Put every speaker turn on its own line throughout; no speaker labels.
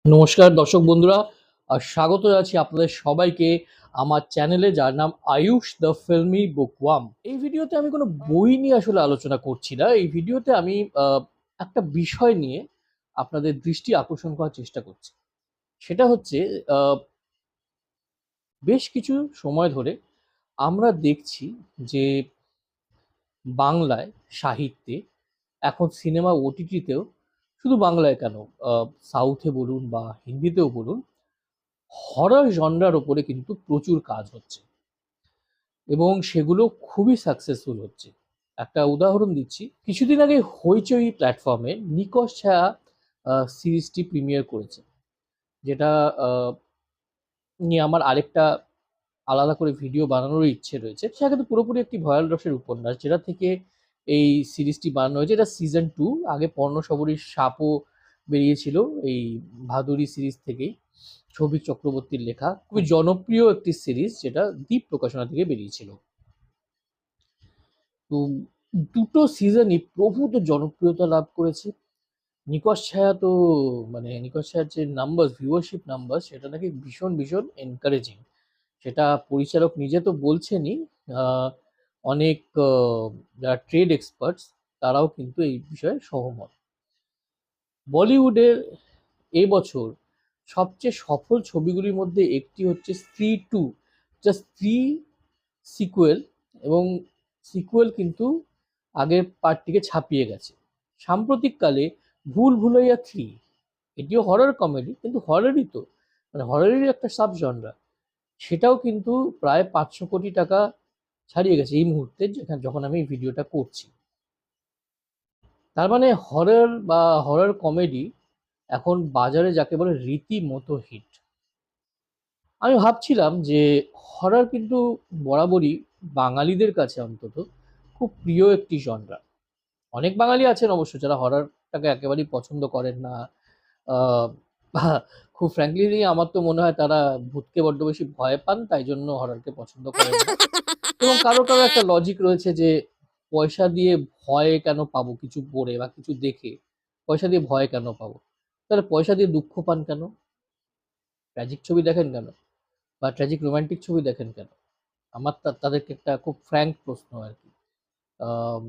নমস্কার দর্শক বন্ধুরা, আর স্বাগত জানাচ্ছি আপনাদের সবাইকে আমার চ্যানেলে, যার নাম আয়ুষ দ্য ফিল্মি বুকওয়ার্ম। এই ভিডিওতে আমি কোনো বই নিয়ে আসলে আলোচনা করছি না। এই ভিডিওতে আমি একটা বিষয় নিয়ে আপনাদের দৃষ্টি আকর্ষণ করার চেষ্টা করছি। সেটা হচ্ছে, আহ, বেশ কিছু সময় ধরে আমরা দেখছি যে বাংলায় সাহিত্যে, এখন সিনেমা ওটিটিতেও, শুধু বাংলায় কেন, সাউথে বলুন বা হিন্দিতেও বলুন, হরর জনরার ওপরে কিন্তু প্রচুর কাজ হচ্ছে এবং সেগুলো খুবই সাকসেসফুল হচ্ছে। একটা উদাহরণ দিচ্ছি, কিছুদিন আগে হইচই প্ল্যাটফর্মে নিকশ ছায়া সিরিজটি প্রিমিয়ার করেছে, যেটা আহ, নিয়ে আমার আরেকটা আলাদা করে ভিডিও বানানোর ইচ্ছে রয়েছে। সেটা কিন্তু পুরোপুরি একটি ভয়াল রসের উপন্যাস, যেটা থেকে এই সিরিজটি বানানো হয়েছে। এটা সিজন 2। আগে পর্ণশবরীর সাপও বেরিয়েছিল এই ভাদুরী সিরিজ থেকেই, সৌভিক চক্রবর্তীর লেখা খুবই জনপ্রিয় একটি সিরিজ, যেটা দ্বীপ প্রকাশনা থেকে বেরিয়েছিল। তো দুটো সিজনই প্রভূত জনপ্রিয়তা লাভ করেছে। নিকশ ছায়া তো, মানে নিকশ ছায়ার যে নাম্বার, ভিউয়ারশিপ নাম্বার, সেটা নাকি ভীষণ ভীষণ এনকারেজিং। সেটা পরিচালক নিজে তো বলছেনই, আহ, অনেক যারা ট্রেড এক্সপার্টস তারাও কিন্তু এই বিষয়ে সহমত। বলিউডের এবছর সবচেয়ে সফল ছবিগুলির মধ্যে একটি হচ্ছে স্ত্রী 2, যা স্ত্রী সিকুয়েল, এবং সিকুয়েল কিন্তু আগের পার্টটিকে ছাপিয়ে গেছে। সাম্প্রতিককালে ভুল ভুলাইয়া 3, এটিও হরর কমেডি, কিন্তু হররই তো, মানে হররেরই একটা সাব জনরা, সেটাও কিন্তু প্রায় 500 কোটি টাকা ছাড়িয়ে গেছে এই মুহূর্তে, যেখানে যখন আমি এই ভিডিওটা করছি। তার মানে হরর বা হরর কমেডি এখন বাজারে যাকে বলে রীতিমতো হিট। আমি ভাবছিলাম যে হরর কিন্তু বরাবরই বাঙালিদের কাছে অন্তত খুব প্রিয় একটি জনরা। অনেক বাঙালি আছেন অবশ্য যারা হররটাকে একেবারেই পছন্দ করেন না। আহ, বা খুব ফ্র্যাঙ্কলি আমার তো মনে হয় তারা ভূতকে বড্ড বেশি ভয় পান, তাই জন্য হররকে পছন্দ করেন না। এবং কারো কারো একটা লজিক রয়েছে যে পয়সা দিয়ে ভয় কেন পাবো, কিছু পড়ে বা কিছু দেখে পয়সা দিয়ে ভয় কেন পাবো, তাহলে পয়সা দিয়ে দুঃখ পান কেন, ট্র্যাজিক ছবি দেখেন কেন, বা ট্র্যাজিক রোমান্টিক ছবি দেখেন কেন? আমার তাদেরকে একটা খুব ফ্র্যাঙ্ক প্রশ্ন আর কি।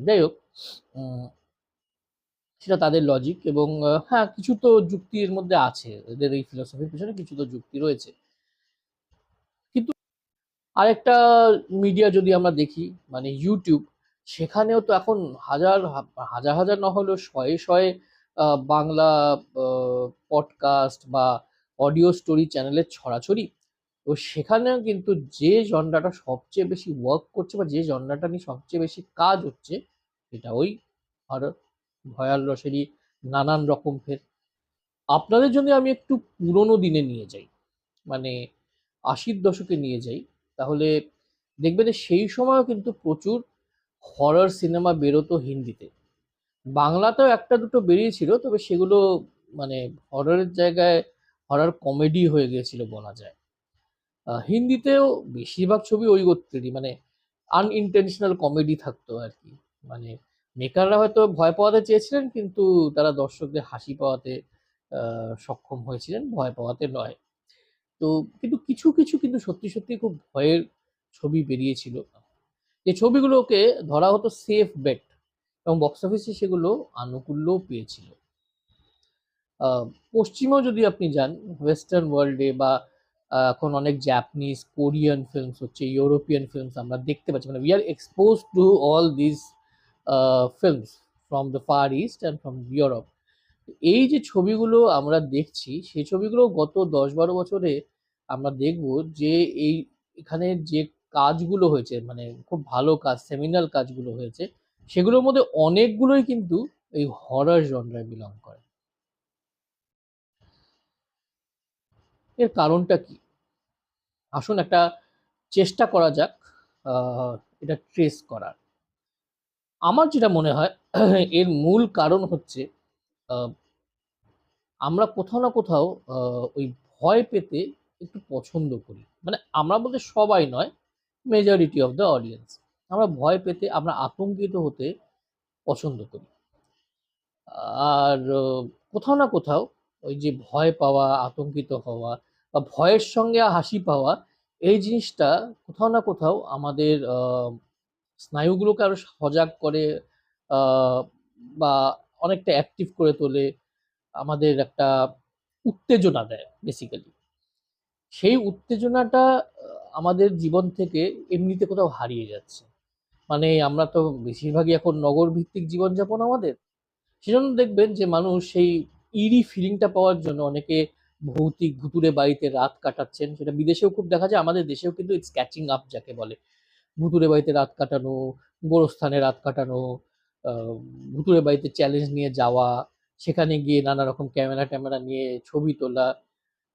যাই হোক, উম, সেটা তাদের লজিক, এবং হ্যাঁ, কিছু তো যুক্তি এর মধ্যে আছে, এদের এই ফিলোসফির পিছনে কিছু তো যুক্তি রয়েছে। কিন্তু আরেকটা মিডিয়া যদি আমরা দেখি, মানে ইউটিউব, সেখানেও তো এখন হাজার হাজার হাজার না হলেও শয়ে শয়ে বাংলা পডকাস্ট বা অডিও স্টোরি চ্যানেলের ছড়াছড়ি। তো সেখানেও কিন্তু যে জনরাটা সবচেয়ে বেশি ওয়ার্ক করছে বা যে জনরাটা নিয়ে সবচেয়ে বেশি কাজ হচ্ছে, সেটা ওই হরর, ভয়াল রসেরই নানান রকম ফের। আপনাদের জন্য আমি একটু পুরোনো দিনে নিয়ে যাই, মানে 80-র দশকে নিয়ে যাই, তাহলে দেখবেন যে সেই সময়ও কিন্তু প্রচুর হরর সিনেমা বেরোতো হিন্দিতে। বাংলাতেও একটা দুটো বেরিয়েছিল, তবে সেগুলো মানে হররের জায়গায় হরর কমেডি হয়ে গিয়েছিল বলা যায়। হিন্দিতেও বেশিরভাগ ছবি ওই গোত্রেরই, মানে আনইনটেনশনাল কমেডি থাকতো আর কি। মানে মেকাররা হয়তো ভয় পাওয়াতে চেয়েছিলেন, কিন্তু তারা দর্শকদের হাসি পাওয়াতে সক্ষম হয়েছিলেন, ভয় পাওয়াতে নয়। তো কিন্তু কিছু কিছু কিন্তু সত্যি সত্যি খুব ভয়ের ছবি বেরিয়েছিল, যে ছবিগুলোকে ধরা হতো সেফ বেট, এবং বক্স অফিসে সেগুলো আনুকূল্যও পেয়েছিল। আহ, পশ্চিমেও যদি আপনি যান, ওয়েস্টার্ন ওয়ার্ল্ডে, বা এখন অনেক জাপানিজ, কোরিয়ান ফিল্মস হচ্ছে, ইউরোপিয়ান ফিল্মস আমরা দেখতে পাচ্ছি, মানে we are expose to all this films from the far east and from Europe. এই যে ছবিগুলো আমরা দেখছি, সেই ছবিগুলো গত 10-12 বছরে আমরা দেখব যে এই এখানে যে কাজগুলো হয়েছে, মানে খুব ভালো কাজ, সেমিনাল কাজগুলো হয়েছে, সেগুলোর মধ্যে অনেকগুলোই কিন্তু এই হরর জনরায় বিলং করে। এর কারণটা কি? আসুন একটা চেষ্টা করা যাক আহ, এটা ট্রেস করার। আমার যেটা মনে হয়, এর মূল কারণ হচ্ছে, আহ, আমরা কোথাও না কোথাও ওই ভয় পেতে একটু পছন্দ করি। মানে আমরা বলতে সবাই নয়, মেজরিটি অফ দ্য অডিয়েন্স। আমরা ভয় পেতে, আমরা আতঙ্কিত হতে পছন্দ করি। আর কোথাও না কোথাও ওই যে ভয় পাওয়া, আতঙ্কিত হওয়া বা ভয়ের সঙ্গে হাসি পাওয়া, এই জিনিসটা কোথাও না কোথাও আমাদের স্নায়ুগুলোকে আরো সজাগ করে, আহ, বা অনেকটা অ্যাক্টিভ করে তোলে, আমাদের একটা উত্তেজনা দেয় বেসিক্যালি। সেই উত্তেজনাটা আমাদের জীবন থেকে এমনিতে কোথাও হারিয়ে যাচ্ছে। মানে আমরা তো বেশিরভাগই এখন নগর ভিত্তিক জীবনযাপন আমাদের, সেজন্য দেখবেন যে মানুষ সেই ইরি ফিলিংটা পাওয়ার জন্য অনেকে ভৌতিক ভুতুড়ে বাড়িতে রাত কাটাচ্ছেন। সেটা বিদেশেও খুব দেখা যায়, আমাদের দেশেও কিন্তু ইটস ক্যাচিং আপ যাকে বলে। ভুতুড়ে বাড়িতে রাত কাটানো, গোরস্থানে রাত কাটানো, আহ, ভুতুড়ে বাড়িতে চ্যালেঞ্জ নিয়ে যাওয়া, সেখানে গিয়ে নানা রকম ক্যামেরা ট্যামেরা নিয়ে ছবি তোলা।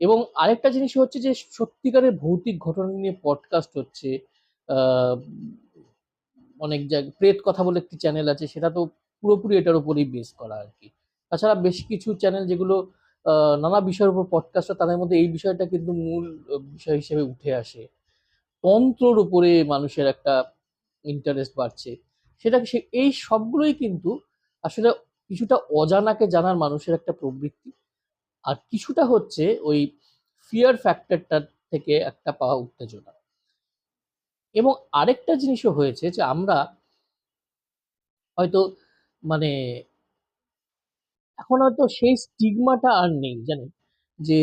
এবং আরেকটা জিনিস হচ্ছে যে সত্যিকারের ভৌতিক ঘটনা নিয়ে পডকাস্ট হচ্ছে। আহ, অনেক জায়গায় প্রেত কথা বলে একটি চ্যানেল আছে, সেটা তো পুরোপুরি এটার উপরেই বেস করা আর কি। তাছাড়া বেশ কিছু চ্যানেল যেগুলো নানা বিষয়ের উপর পডকাস্ট, তাদের মধ্যে এই বিষয়টা কিন্তু মূল বিষয় হিসেবে উঠে আসে। তন্ত্রর উপরে মানুষের একটা ইন্টারেস্ট বাড়ছে। সেটা এই সবগুলোই কিন্তু আসলে কিছুটা অজানাকে জানার মানুষের একটা প্রবৃত্তি, আর কিছুটা হচ্ছে ওই ফিয়ার ফ্যাক্টরটা থেকে একটা পাওয়া উত্তেজনা। এবং আরেকটা জিনিসও হয়েছে যে আমরা হয়তো মানে এখন হয়তো সেই স্টিগমাটা আর নেই, জানেন, যে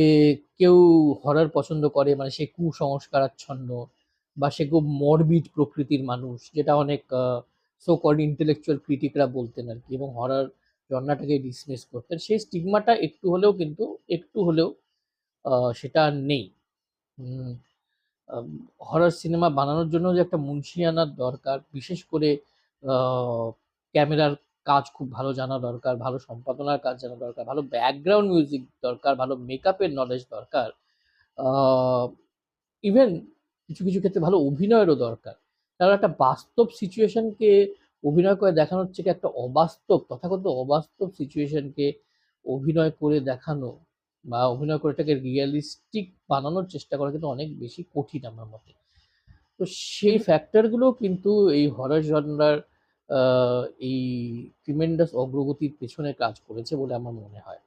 কেউ হরর পছন্দ করে মানে সে কুসংস্কারাচ্ছন্ন বা সে খুব মরবিড প্রকৃতির মানুষ, যেটা অনেক সো কল্ড ইন্টেলেকচুয়াল ক্রিটিকরা বলতেন আর কি, এবং হরর জন্নাটাকে ডিসমিস করতেন। সেই স্টিগমাটা একটু হলেও সেটা আর নেই। হরর সিনেমা বানানোর জন্য যে একটা মুন্সিয়ানার দরকার, বিশেষ করে ক্যামেরার কাজ খুব ভালো জানা দরকার, ভালো সম্পাদনার কাজ জানা দরকার, ভালো ব্যাকগ্রাউন্ড মিউজিক দরকার, ভালো মেকআপের নলেজ দরকার, ইভেন কিছু কিছু ক্ষেত্রে ভালো অভিনয়েরও দরকার। কারণ একটা বাস্তব সিচুয়েশনকে অভিনয় করে দেখানো হচ্ছে কি একটা অবাস্তব, তথাকথিত অবাস্তব সিচুয়েশনকে অভিনয় করে দেখানো বা অভিনয় করে এটাকে রিয়েলিস্টিক বানানোর চেষ্টা করা কিন্তু অনেক বেশি কঠিন আমার মতে। তো সেই ফ্যাক্টরগুলো কিন্তু এই হরর জনরার এই ট্রিমেন্ডাস অগ্রগতির পেছনে কাজ করেছে বলে আমার মনে হয়।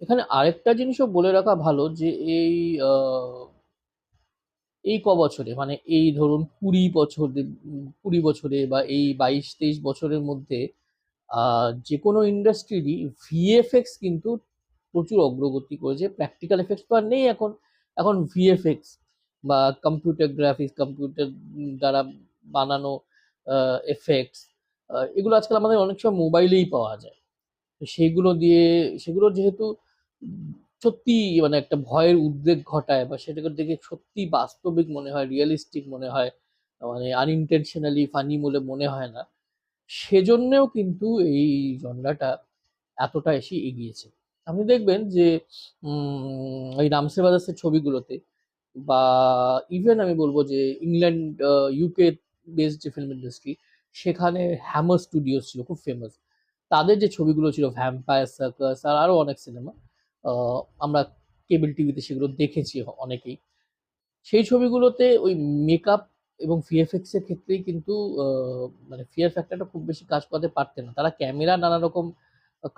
এখানে আরেকটা জিনিসও বলে রাখা ভালো যে এই আহ, এই কবছরে মানে এই ধরুন 20 বছরে বা এই 22-23 বছরের মধ্যে যে কোনো ইন্ডাস্ট্রিরই ভিএফএক্স কিন্তু প্রচুর অগ্রগতি করেছে। প্র্যাকটিক্যাল এফেক্টস তো আর নেই এখন, এখন ভিএফএক্স বা কম্পিউটার গ্রাফিক্স, কম্পিউটার দ্বারা বানানো এফেক্টস, এগুলো আজকাল আমাদের অনেক সময় মোবাইলেই পাওয়া যায়। তো সেগুলো যেহেতু সত্যি মানে একটা ভয়ের উদ্রেক ঘটায় বা সেটাকে দেখে সত্যি বাস্তবিক মনে হয়, রিয়েলিস্টিক মনে হয়, মানে আনইনটেনশনালি ফানি বলে মনে হয় না, সেজন্যেও কিন্তু এই জনরাটা এতটা এসে এগিয়েছে। আপনি দেখবেন যে ওই রামসে ব্রাদার্সের ছবিগুলোতে, বা ইভেন আমি বলবো যে ইংল্যান্ড, ইউকে বেসড যে ফিল্ম ইন্ডাস্ট্রি, সেখানে হ্যামার স্টুডিওস ছিল খুব ফেমাস। তাদের যে ছবিগুলো ছিল ভ্যাম্পায়ার সার্কাস আর আরো অনেক সিনেমা, আমরা কেবল টিভিতে সেগুলো দেখেছি অনেকেই। সেই ছবিগুলোতে ওই মেকআপ এবং ভিএফএক্স এর ক্ষেত্রেই কিন্তু মানে ফিয়ার ফ্যাক্টরটা খুব বেশি কাজ করতে পারতেন না। তারা ক্যামেরা নানা রকম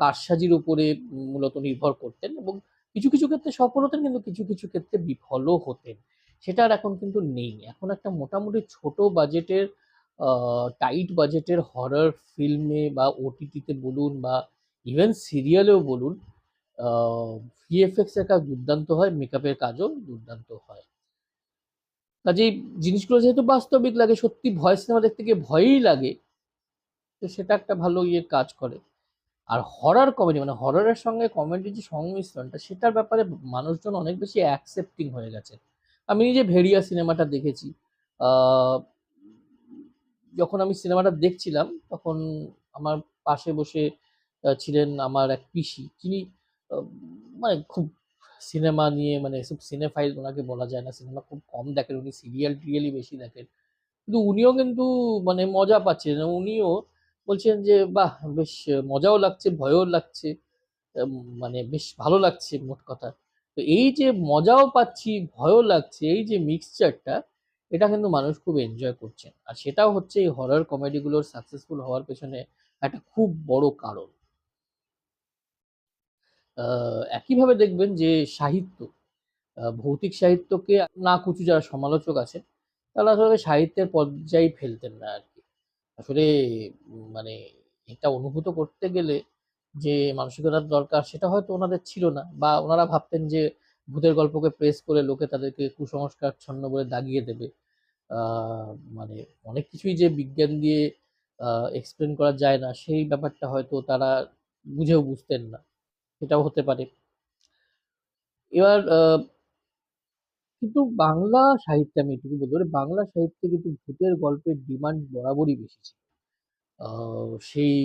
কারসাজির উপরে মূলত নির্ভর করতেন, এবং কিছু কিছু ক্ষেত্রে সফল হতেন, কিন্তু কিছু কিছু ক্ষেত্রে বিফলও হতেন। সেটা আর এখন কিন্তু নেই। এখন একটা মোটামুটি ছোট বাজেটের, টাইট বাজেটের হরর ফিল্মে বা ওটিটিতে বলুন বা ইভেন সিরিয়ালেও বলুন, ভিএফএক্স এর কাজ দুর্দান্ত হয়, মেকআপের কাজও দুর্দান্ত হয়। কাজেই জিনিসগুলো যেহেতু বাস্তবিক লাগে, সত্যি ভয় সিনেমা দেখতে গিয়ে ভয়ই লাগে, তো সেটা একটা ভালো ইয়ে কাজ করে। আর হরর কমেডি মানে হররের সঙ্গে কমেডির যে সংমিশ্রণটা, সেটার ব্যাপারে মানুষজন অনেক বেশি অ্যাকসেপ্টিং হয়ে গেছে। আমি নিজে ভেড়িয়া সিনেমাটা দেখেছি। আহ, যখন আমি সিনেমাটা দেখছিলাম তখন আমার পাশে বসে ছিলেন আমার এক পিসি, যিনি আহ, মানে খুব সিনেমা নিয়ে মানে সব সিনেফাইল ওনাকে বলা যায় না, সিনেমা খুব কম দেখেন উনি, সিরিয়াল টিরিয়ালই বেশি দেখেন। কিন্তু উনিও কিন্তু মানে মজা পাচ্ছেন, উনিও বলছেন যে বাহ বেশ মজাও লাগছে, ভয়ও লাগছে, মানে বেশ ভালো লাগছে মোট কথা। তো এই যে মজাও পাচ্ছি, ভয়ও লাগছে, এই যে মিক্সচারটা, এটা কিন্তু মানুষ খুব এনজয় করছেন, আর সেটাও হচ্ছে এই হরর কমেডিগুলোর সাকসেসফুল হওয়ার পেছনে একটা খুব বড় কারণ। একইভাবে দেখবেন যে সাহিত্য, ভৌতিক সাহিত্যকে নাকুচু যারা সমালোচক আছেন, তারা আসলে সাহিত্যের পর্যায়ে ফেলতেন না আরকি। আসলে মানে এটা অনুভূত করতে গেলে যে মানসিকতার দরকার সেটা হয়তো ওনাদের ছিল না, বা ওনারা ভাবতেন যে ভূতের গল্পকে প্রেস করে লোকে তাদেরকে কুসংস্কারাচ্ছন্ন বলে দাগিয়ে দেবে। আ মানে অনেক কিছুই যে বিজ্ঞান দিয়ে আ এক্সপ্লেন করা যায় না, সেই ব্যাপারটা হয়তো তারা বুঝেও বুঝতেন না। এটাও হতে পারে। এবার কিন্তু বাংলা সাহিত্যে আমি এটুকু বলতে পারি, বাংলা সাহিত্যে কিন্তু ভূতের গল্পের ডিমান্ড বরাবরই বেশি ছিল। আ সেই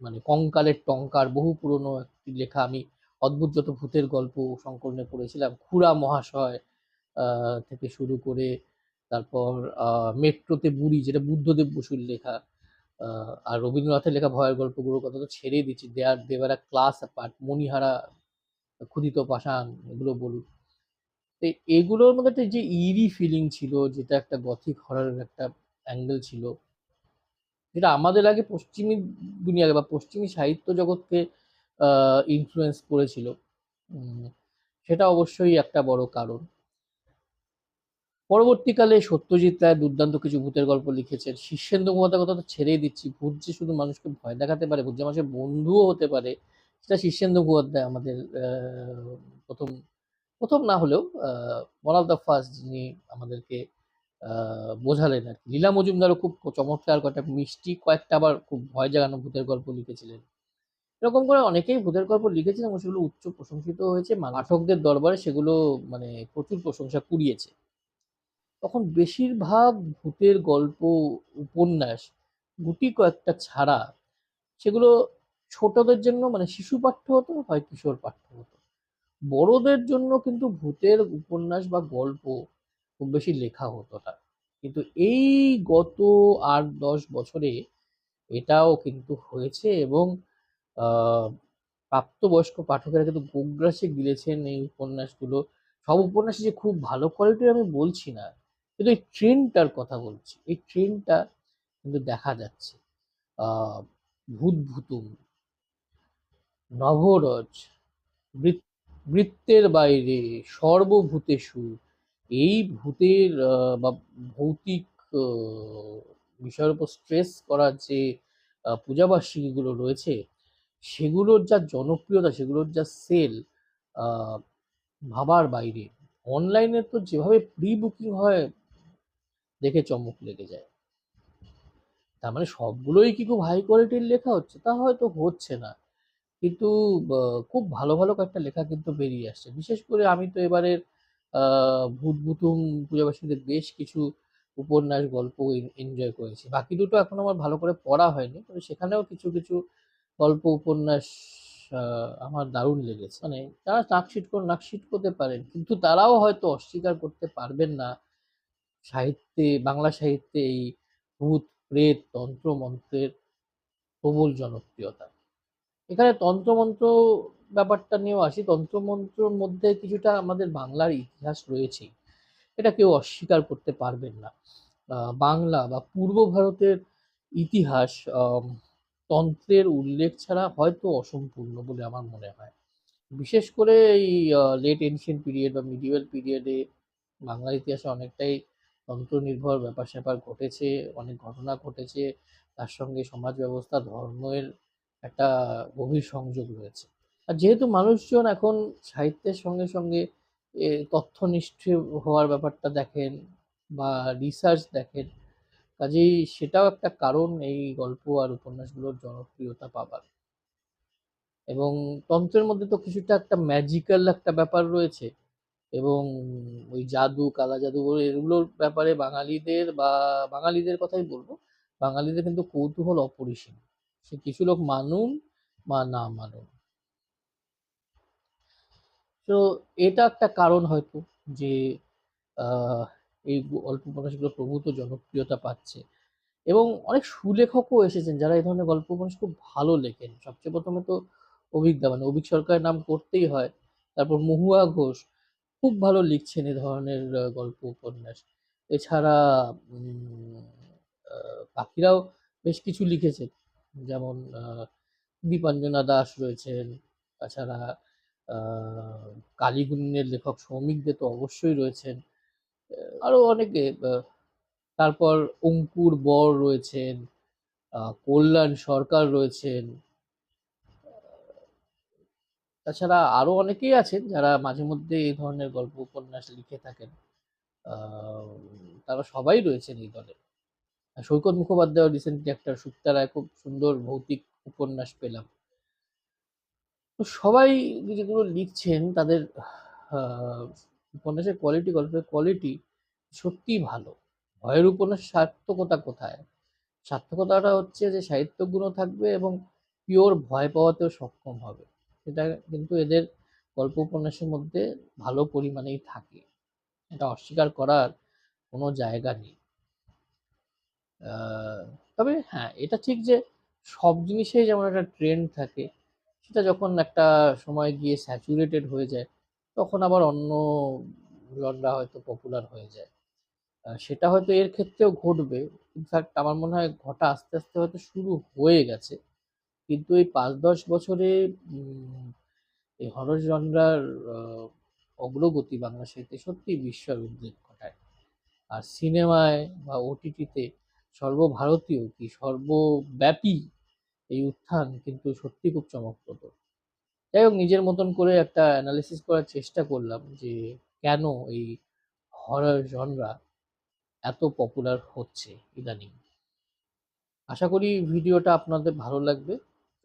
মানে কঙ্কালের টঙ্কার বহু পুরনো একটি লেখা আমি 'অদ্ভুত যত ভূতের গল্প' সংকলনে পড়েছিলাম। খুড়া মহাশয় আ থেকে শুরু করে তারপর আ 'মেট্রোতে বুড়ি' যেটা বুদ্ধদেব বসুর লেখা। আ আর রবীন্দ্রনাথের লেখা ভয়ের গল্পগুলোর কথা তো ছেড়েই দিচ্ছি। দে আর আ ক্লাস অ্যাপার্ট, 'মণিহারা', 'ক্ষুধিত পাষাণ' এগুলো বলুন। তো এগুলোর মধ্যে একটা যে ইরি ফিলিং ছিল, যেটা একটা গথিক হররের একটা অ্যাঙ্গেল ছিল, যেটা আমাদের আগে পশ্চিমী দুনিয়াকে বা পশ্চিমী সাহিত্য জগৎকে আ ইনফ্লুয়েন্স করেছিল। উম সেটা অবশ্যই একটা বড় কারণ। পরবর্তীকালে সত্যজিৎ রায় দুর্দান্ত কিছু ভূতের গল্প লিখেছেন। শীর্ষেন্দু মুখোপাধ্যায়ের কথা তো ছেড়েই দিচ্ছি। ভূত যে শুধু মানুষকে ভয় দেখাতে পারে, ভূত যে মানুষের বন্ধুও হতে পারে, সেটা শীর্ষেন্দু মুখোপাধ্যায় আমাদের ১ম, ১ম না হলেও ওয়ান অফ দ্য ফার্স্ট যিনি আমাদেরকে আ বোঝালেন আরকি। লীলা মজুমদারও খুব চমৎকার কয়েকটা মিষ্টি, কয়েকটা আবার খুব ভয় জাগানো ভূতের গল্প লিখেছিলেন। এরকম করে অনেকেই ভূতের গল্প লিখেছেন এবং সেগুলো উচ্চ প্রশংসিতও হয়েছে। পাঠকদের দরবারে সেগুলো মানে প্রচুর প্রশংসা কুড়িয়েছে। তখন বেশিরভাগ ভূতের গল্প, উপন্যাস গুটি কয়েকটা ছাড়া সেগুলো ছোটদের জন্য মানে শিশু পাঠ্য হতো, হয় কিশোর পাঠ্য হতো। বড়দের জন্য কিন্তু ভূতের উপন্যাস বা গল্প খুব বেশি লেখা হতো না। কিন্তু এই গত ৮-১০ বছরে এটাও কিন্তু হয়েছে, এবং আ প্রাপ্তবয়স্ক পাঠকেরা কিন্তু গোগ্রাসে গিলেছেন এই উপন্যাসগুলো। সব উপন্যাসই যে খুব ভালো কোয়ালিটির আমি বলছি না। কিন্তু এই ট্রেন্ডটার কথা বলছি। এই ট্রেন্ডটা কিন্তু দেখা যাচ্ছে। আ ভূত-ভুতুম, নভোরজ, বৃত বৃত্তের বাইরে, সর্বভূতেষু, এই ভূতের বা ভৌতিক অ বিষয়ের উপর স্ট্রেস করার যে পূজাবার্ষিকীগুলো রয়েছে, সেগুলোর যা জনপ্রিয়তা, সেগুলোর যা সেল, আ ভাবার বাইরে। অনলাইনে তো যেভাবে প্রি বুকিং হয়, দেখে চমক লেগে যায়। তার মানে সবগুলোই কি খুব হাই কোয়ালিটির লেখা হচ্ছে? তা হয়তো হচ্ছে না। কিন্তু বা খুব ভালো, ভালো কয়েকটা লেখা কিন্তু বেরিয়ে আসছে। বিশেষ করে আমি তো এবারের আ ভূত-ভুতুম পূজাবার্ষিকীতে বেশ কিছু উপন্যাস, গল্প এনজয় করেছি। বাকি দুটো এখনো আমার ভালো করে পড়া হয়নি। তবে সেখানেও কিছু, কিছু গল্প, উপন্যাস আ আমার দারুণ লেগেছে। মানে যারা নাক সিটকোতে পারেন, কিন্তু তারাও হয়তো অস্বীকার করতে পারবেন না বাংলা সাহিত্যে এই ভূত, প্রেত, তন্ত্র-মন্ত্রের প্রবল জনপ্রিয়তা। এখানে তন্ত্রমন্ত্র ব্যাপারটা নিয়েও আসি। তন্ত্রমন্ত্রর মধ্যে কিছুটা আমাদের বাংলার ইতিহাস রয়েছেই। এটা কেউ অস্বীকার করতে পারবেন না। আ বাংলা বা পূর্ব ভারতের ইতিহাস আম তন্ত্রের উল্লেখ ছাড়া হয়তো অসম্পূর্ণ বলে আমার মনে হয়। বিশেষ করে এই লেট এনশিয়েন্ট পিরিয়ড বা মিডিয়েভাল পিরিয়ডে বাংলার ইতিহাসে অনেকটাই তন্ত্র নির্ভর ব্যাপার-স্যাপার ঘটেছে, অনেক ঘটনা ঘটেছে। তার সঙ্গে সমাজ ব্যবস্থা, ধর্মের একটা গভীর সংযোগ রয়েছে। আর যেহেতু মানুষজন এখন সাহিত্যের সঙ্গে, সঙ্গে তথ্যনিষ্ঠ হওয়ার ব্যাপারটা দেখেন বা রিসার্চ দেখেন, কাজেই সেটাও একটা কারণ এই গল্প আর উপন্যাসগুলোর জনপ্রিয়তা পাবার। এবং তন্ত্রের মধ্যে তো কিছুটা একটা ম্যাজিক্যাল একটা ব্যাপার রয়েছে, এবং ওই জাদু, কালা জাদু এগুলোর ব্যাপারে বাঙালিদের কথাই বলব। বাঙালিদের কিন্তু কৌতূহল অপরিসীম। সে কিছু লোক মানুন বা না মানুন। তো এটা একটা কারণ হয়তো যে আ এই গল্প উপন্যাসগুলো প্রভূত জনপ্রিয়তা পাচ্ছে। এবং অনেক সুলেখকও এসেছেন যারা এই ধরনের গল্প উপন্যাস খুব ভালো লেখেন। সবচেয়ে ১ম এ তো মানে অভীক সরকারের নাম করতেই হয়। তারপর মহুয়া ঘোষ খুব ভালো লিখছেন এ ধরনের গল্প উপন্যাস। এছাড়া উম আ বাকিরাও বেশ কিছু লিখেছেন। যেমন দীপাঞ্জনা দাশ রয়েছেন, তাছাড়া কালীগুণের লেখক সৌমিক দে তো অবশ্যই রয়েছেন, আরও অনেকে। তারপর অঙ্কুর বর রয়েছেন, কল্যাণ সরকার রয়েছেন, তাছাড়া আরও অনেকেই আছেন যারা মাঝে মধ্যে এই ধরনের গল্প উপন্যাস লিখে থাকেন। আহ, তারা সবাই রয়েছেন এই দলে। সৈকত মুখোপাধ্যায় রিসেন্টলি একটা শুক্তারায় খুব সুন্দর ভৌতিক উপন্যাস পেলাম। তো সবাই যেগুলো লিখছেন তাদের উপন্যাসের কোয়ালিটি, গল্পের কোয়ালিটি সত্যিই ভালো। ভয়ের উপন্যাসের সার্থকতা কোথায়? সার্থকতাটা হচ্ছে যে সাহিত্যগুণও থাকবে এবং পিওর ভয় পাওয়াতেও সক্ষম হবে। সেটা কিন্তু এদের গল্প উপন্যাসের মধ্যে ভালো পরিমাণেই থাকে, এটা অস্বীকার করার কোনো জায়গা নেই। তবে হ্যাঁ, এটা ঠিক যে সব জিনিসেই যেমন একটা ট্রেন্ড থাকে, সেটা যখন একটা সময় গিয়ে স্যাচুরেটেড হয়ে যায় তখন আবার অন্য জনরা হয়তো পপুলার হয়ে যায়। সেটা হয়তো এর ক্ষেত্রেও ঘটবে। ইনফ্যাক্ট আমার মনে হয় ঘটা আস্তে আস্তে হয়তো শুরু হয়ে গেছে। কিন্তু এই ৫-১০ বছরে উম, এই হরর জনরার অগ্রগতি বাংলা সাহিত্যে সত্যি বিস্ময় উদ্বেগ ঘটায়। আর সিনেমায় বা ওটিটিতে সর্বভারতীয় কি সর্বব্যাপী এই উত্থান কিন্তু সত্যি খুব চমকপ্রদ। যাই হোক, নিজের মতন করে একটা অ্যানালিসিস করার চেষ্টা করলাম যে কেন এই হরর জনরা এত পপুলার হচ্ছে ইদানিং। আশা করি ভিডিওটা আপনাদের ভালো লাগবে।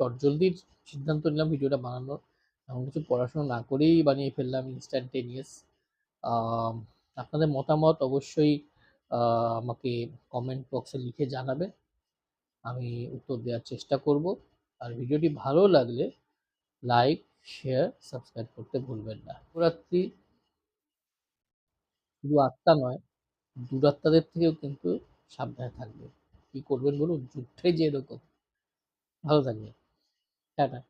চটজলদি সিদ্ধান্ত নিলাম ভিডিওটা বানানোর, এমন কিছু পড়াশোনা না করেই বানিয়ে ফেললাম ইনস্ট্যান্টেনিয়াস। আপনাদের মতামত অবশ্যই আমাকে কমেন্ট বক্সে লিখে জানাবে, আমি উত্তর দেওয়ার চেষ্টা করব। আর ভিডিওটি ভালো লাগলে লাইক, শেয়ার, সাবস্ক্রাইব করতে ভুলবেন না। শিবরাত্রি শুধু আত্মা নয়, দুরাত্মাদের থেকেও কিন্তু সাবধানে থাকবে। কি করবেন বলুন, যুগটাই যে এরকম। ভালো থাকবেন। টাটা।